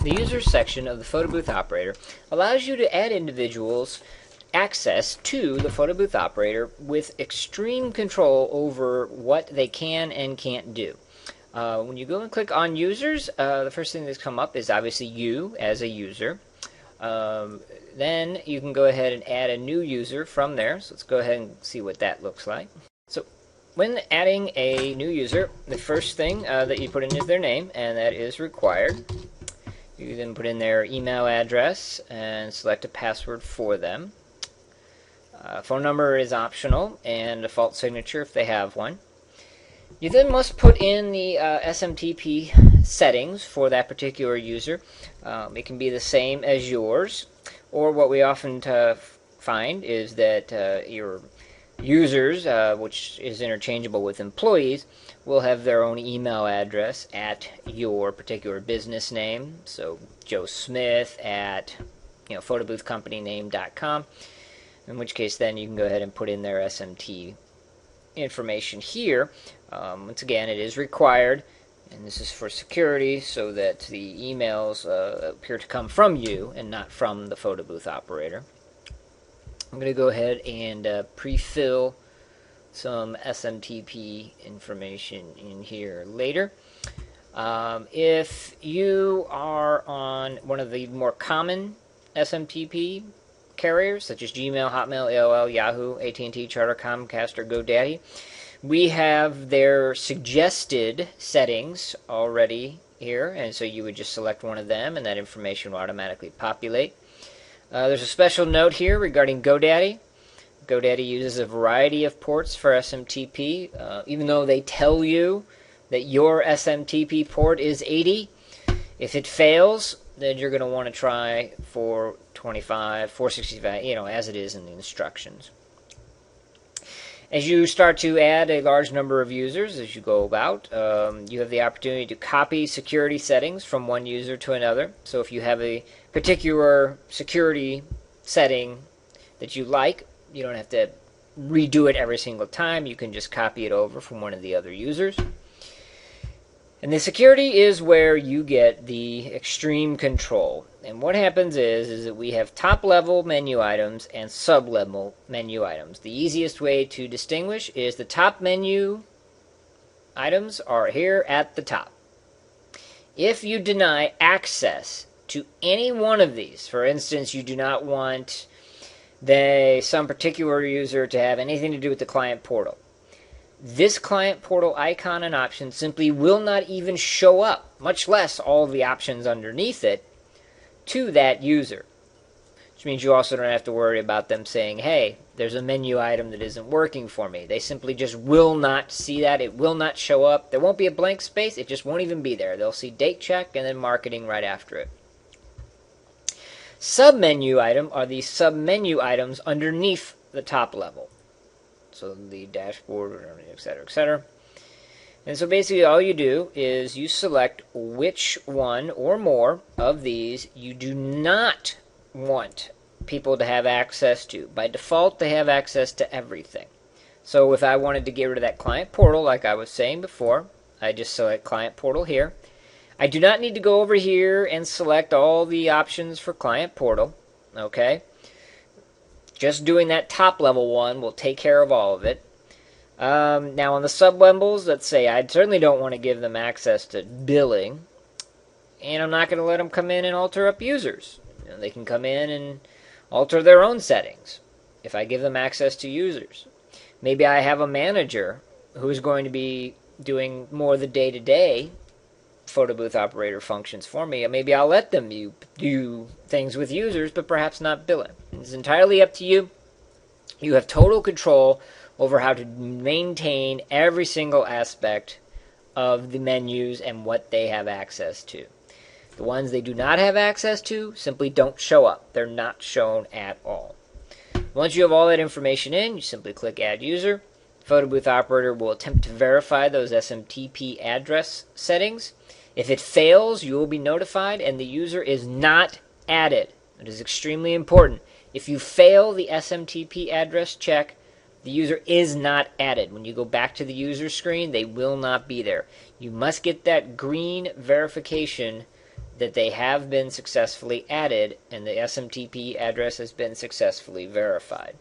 The users section of the photo booth operator allows you to add individuals access to the photo booth operator with extreme control over what they can and can't do. When you go and click on users, the first thing that's come up is obviously you as a user. Then you can go ahead and add a new user from there. So let's go ahead and see what that looks like. So when adding a new user, the first thing that you put in is their name, and that is required. You then put in their email address and select a password for them. Phone number is optional, and default signature if they have one. You then must put in the SMTP settings for that particular user. It can be the same as yours, or what we often find is that your users, which is interchangeable with employees, will have their own email address at your particular business name. So Joe Smith at photoboothcompanyname.com. In which case then you can go ahead and put in their SMT information here. Once again, it is required, and this is for security so that the emails appear to come from you and not from the photo booth operator. I'm going to go ahead and pre-fill some SMTP information in here later. If you are on one of the more common SMTP carriers, such as Gmail, Hotmail, AOL, Yahoo, AT&T, Charter, Comcast, or GoDaddy, we have their suggested settings already here, and so you would just select one of them, and that information will automatically populate. There's a special note here regarding GoDaddy. GoDaddy uses a variety of ports for SMTP. Even though they tell you that your SMTP port is 80, if it fails, then you're going to want to try 425, 465, as it is in the instructions. As you start to add a large number of users as you go about, you have the opportunity to copy security settings from one user to another. So if you have a particular security setting that you like, you don't have to redo it every single time. You can just copy it over from one of the other users. And the security is where you get the extreme control. And what happens is that we have top-level menu items and sub-level menu items. The easiest way to distinguish is the top menu items are here at the top. If you deny access to any one of these, for instance, you do not want some particular user to have anything to do with the client portal, this client portal icon and option simply will not even show up, much less all of the options underneath it, to that user. Which means you also don't have to worry about them saying, hey, there's a menu item that isn't working for me. They simply just will not see that. It will not show up. There won't be a blank space. It just won't even be there. They'll see date check and then marketing right after it. Sub-menu item are the sub-menu items underneath the top level. So the dashboard, etc., etc. And so basically all you do is you select which one or more of these you do not want people to have access to. By default, they have access to everything. So if I wanted to get rid of that client portal, like I was saying before, I just select client portal here. I do not need to go over here and select all the options for client portal. Okay? Just doing that top level one will take care of all of it. Now on the sub-levels, let's say I certainly don't want to give them access to billing, and I'm not going to let them come in and alter up users. They can come in and alter their own settings if I give them access to users. Maybe I have a manager who is going to be doing more of the day-to-day photo booth operator functions for me. Maybe I'll let them do things with users, but perhaps not billing. It's entirely up to you. You have total control over how to maintain every single aspect of the menus and what they have access to. The ones they do not have access to simply don't show up. They're not shown at all. Once you have all that information in, you simply click Add User. The photo booth operator will attempt to verify those SMTP address settings. If it fails, you will be notified and the user is not added. It is extremely important. If you fail the SMTP address check, the user is not added. When you go back to the user screen, they will not be there. You must get that green verification that they have been successfully added and the SMTP address has been successfully verified.